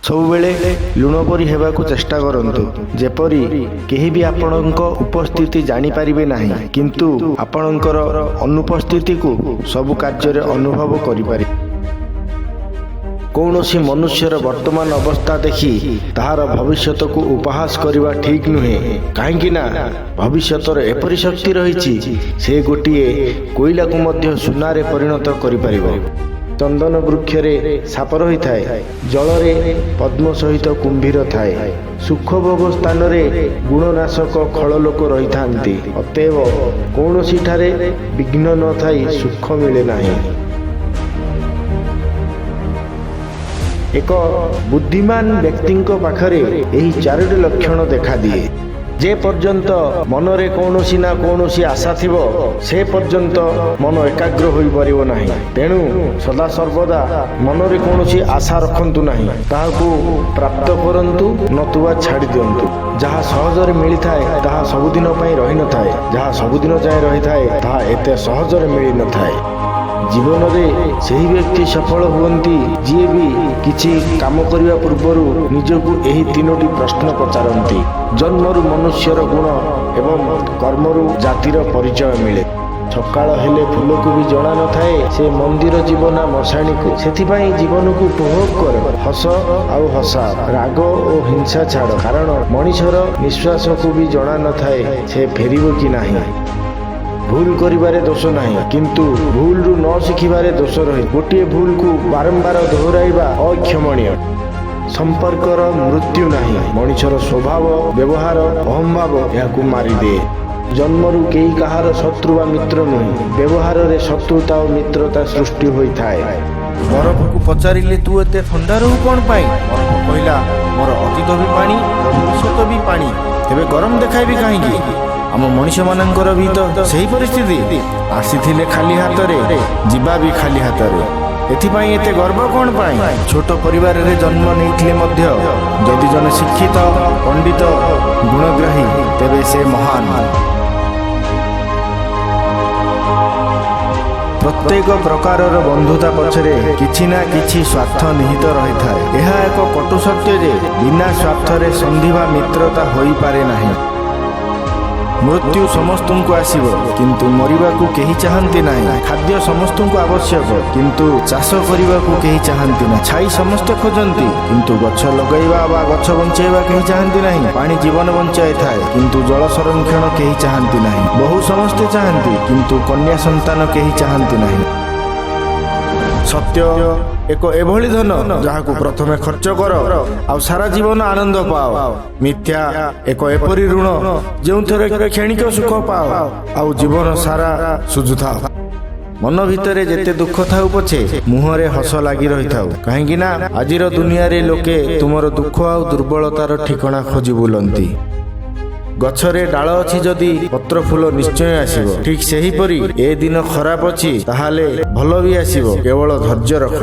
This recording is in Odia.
ସବୁବେଳେ ଲୁଣ ପରି ହେବାକୁ ଚେଷ୍ଟା କରନ୍ତୁ, ଯେପରି କେହି ବି ଆପଣଙ୍କ ଉପସ୍ଥିତି ଜାଣିପାରିବେ ନାହିଁ, କିନ୍ତୁ ଆପଣଙ୍କର ଅନୁପସ୍ଥିତିକୁ ସବୁ କାର୍ଯ୍ୟରେ ଅନୁଭବ କରିପାରିବେ। କୌଣସି ମନୁଷ୍ୟର ବର୍ତ୍ତମାନ ଅବସ୍ଥା ଦେଖି ତାହାର ଭବିଷ୍ୟତକୁ ଉପହାସ କରିବା ଠିକ୍ ନୁହେଁ, କାହିଁକି ନା ଭବିଷ୍ୟତର ଏପରି ଶକ୍ତି ରହିଛି, ସେ ଗୋଟିଏ କୋଇଲାକୁ ମଧ୍ୟ ସୁନାରେ ପରିଣତ କରିପାରିବ। ଚନ୍ଦନ ବୃକ୍ଷରେ ସାପ ରହିଥାଏ, ଜଳରେ ପଦ୍ମ ସହିତ କୁମ୍ଭୀର ଥାଏ, ସୁଖଭୋଗ ସ୍ଥାନରେ ଗୁଣନାଶକ ଖଳ ଲୋକ ରହିଥାନ୍ତି। ଅତଏବ କୌଣସିଠାରେ ବିଘ୍ନ ନଥାଇ ସୁଖ ମିଳେ ନାହିଁ। ଏକ ବୁଦ୍ଧିମାନ ବ୍ୟକ୍ତିଙ୍କ ପାଖରେ ଏହି ଚାରୋଟି ଲକ୍ଷଣ ଦେଖାଦିଏ। ଯେ ପର୍ଯ୍ୟନ୍ତ ମନରେ କୌଣସି ନା କୌଣସି ଆଶା ଥିବ, ସେ ପର୍ଯ୍ୟନ୍ତ ମନ ଏକାଗ୍ର ହୋଇପାରିବ ନାହିଁ। ତେଣୁ ସଦାସର୍ବଦା ମନରେ କୌଣସି ଆଶା ରଖନ୍ତୁ ନାହିଁ, ତାହାକୁ ପ୍ରାପ୍ତ କରନ୍ତୁ, ନତୁବା ଛାଡ଼ି ଦିଅନ୍ତୁ। ଯାହା ସହଜରେ ମିଳିଥାଏ ତାହା ସବୁଦିନ ପାଇଁ ରହିନଥାଏ, ଯାହା ସବୁଦିନ ଯାଏଁ ରହିଥାଏ ତାହା ଏତେ ସହଜରେ ମିଳିନଥାଏ। ଜୀବନରେ ସେହି ବ୍ୟକ୍ତି ସଫଳ ହୁଅନ୍ତି ଯିଏ ବି କିଛି କାମ କରିବା ପୂର୍ବରୁ ନିଜକୁ ଏହି ତିନୋଟି ପ୍ରଶ୍ନ ପଚାରନ୍ତି। ଜନ୍ମରୁ ମନୁଷ୍ୟର ଗୁଣ ଏବଂ କର୍ମରୁ ଜାତିର ପରିଚୟ ମିଳେ। ସକାଳ ହେଲେ ଫୁଲକୁ ବି ଜଣା ନଥାଏ ସେ ମନ୍ଦିର ଯିବ ନା ମଶାଣିକୁ। ସେଥିପାଇଁ ଜୀବନକୁ ଉପଭୋଗ କର, ହସ ଆଉ ହସା, ରାଗ ଓ ହିଂସା ଛାଡ଼, କାରଣ ମଣିଷର ନିଶ୍ୱାସକୁ ବି ଜଣା ନଥାଏ ସେ ଫେରିବ କି ନାହିଁ। ଭୁଲ କରିବାରେ ଦୋଷ ନାହିଁ, କିନ୍ତୁ ଭୁଲରୁ ନ ଶିଖିବାରେ ଦୋଷ ରହି। ଗୋଟିଏ ଭୁଲକୁ ବାରମ୍ବାର ଦୋହରାଇବା ଅକ୍ଷମଣୀୟ। ସମ୍ପର୍କର ମୃତ୍ୟୁ ନାହିଁ, ମଣିଷର ସ୍ୱଭାବ, ବ୍ୟବହାର, ଅହଂଭାବ ଏହାକୁ ମାରିଦିଏ। ଜନ୍ମରୁ କେହି କାହାର ଶତ୍ରୁ ବା ମିତ୍ର ନୁହେଁ, ବ୍ୟବହାରରେ ଶତ୍ରୁତା ଓ ମିତ୍ରତା ସୃଷ୍ଟି ହୋଇଥାଏ। ବରଫକୁ ପଚାରିଲେ ତୁ ଏତେ ଥଣ୍ଡା ରହୁ କ'ଣ ପାଇଁ? ବରଫ କହିଲା, ମୋର ଅତୀତ ବି ପାଣି, ଭବିଷ୍ୟତ ବି ପାଣି, ତେବେ ଗରମ ଦେଖାଇବି କାହିଁକି? ଆମ ମଣିଷମାନଙ୍କର ବି ତ ସେହି ପରିସ୍ଥିତି। ଆସିଥିଲେ ଖାଲି ହାତରେ, ଯିବା ବି ଖାଲି ହାତରେ। ଏଥିପାଇଁ ଏତେ ଗର୍ବ କ'ଣ ପାଇଁ? ଛୋଟ ପରିବାରରେ ଜନ୍ମ ନେଇଥିଲେ ମଧ୍ୟ ଯଦି ଜଣେ ଶିକ୍ଷିତ, ପଣ୍ଡିତ, ଗୁଣଗ୍ରାହୀ, ତେବେ ସେ ମହାନ। ପ୍ରତ୍ୟେକ ପ୍ରକାରର ବନ୍ଧୁତା ପଛରେ କିଛି ନା କିଛି ସ୍ୱାର୍ଥ ନିହିତ ରହିଥାଏ। ଏହା ଏକ କଟୁ ସତ୍ୟ ଯେ ବିନା ସ୍ୱାର୍ଥରେ ସନ୍ଧି ବା ମିତ୍ରତା ହୋଇପାରେ ନାହିଁ। ମୃତ୍ୟୁ ସମସ୍ତଙ୍କୁ ଆସିବ, କିନ୍ତୁ ମରିବାକୁ କେହି ଚାହାନ୍ତି ନାହିଁ। ଖାଦ୍ୟ ସମସ୍ତଙ୍କୁ ଆବଶ୍ୟକ, କିନ୍ତୁ ଚାଷ କରିବାକୁ କେହି ଚାହାନ୍ତି ନାହିଁ। ଛାଇ ସମସ୍ତେ ଖୋଜନ୍ତି, କିନ୍ତୁ ଗଛ ଲଗାଇବା ବା ଗଛ ବଞ୍ଚାଇବା କେହି ଚାହାନ୍ତି ନାହିଁ। ପାଣି ଜୀବନ ବଞ୍ଚାଇଥାଏ, କିନ୍ତୁ ଜଳ ସଂରକ୍ଷଣ କେହି ଚାହାନ୍ତି ନାହିଁ। ବହୁ ସମସ୍ତେ ଚାହାନ୍ତି, କିନ୍ତୁ କନ୍ୟା ସନ୍ତାନ କେହି ଚାହାନ୍ତି ନାହିଁ। ସତ୍ୟ ଏକ ଏଭଳି ଧନ ଯାହାକୁ ପ୍ରଥମେ ଖର୍ଚ୍ଚ କର ଆଉ ସାରା ଜୀବନ ଆନନ୍ଦ ପାଅ। ମିଥ୍ୟା ଏକ ଏପରି ଋଣ ଯେଉଁଥିରେ କ୍ଷଣିକ ସୁଖ ପାଅ ଆଉ ଜୀବନ ସାରା ସୁଝୁଥାଉ। ମନ ଭିତରେ ଯେତେ ଦୁଃଖ ଥାଉ ପଛେ ମୁହଁରେ ହସ ଲାଗି ରହିଥାଉ, କାହିଁକି ନା ଆଜିର ଦୁନିଆରେ ଲୋକେ ତୁମର ଦୁଃଖ ଆଉ ଦୁର୍ବଳତାର ଠିକଣା ଖୋଜି ବୁଲନ୍ତି। ଗଛରେ ଡାଳ ଅଛି ଯଦି ପତ୍ର ଫୁଲ ନିଶ୍ଚୟ ଆସିବ। ଠିକ୍ ସେହିପରି ଏ ଦିନ ଖରାପ ଅଛି, ତାହେଲେ ଭଲ ବି ଆସିବ, କେବଳ ଧୈର୍ଯ୍ୟ ରଖ।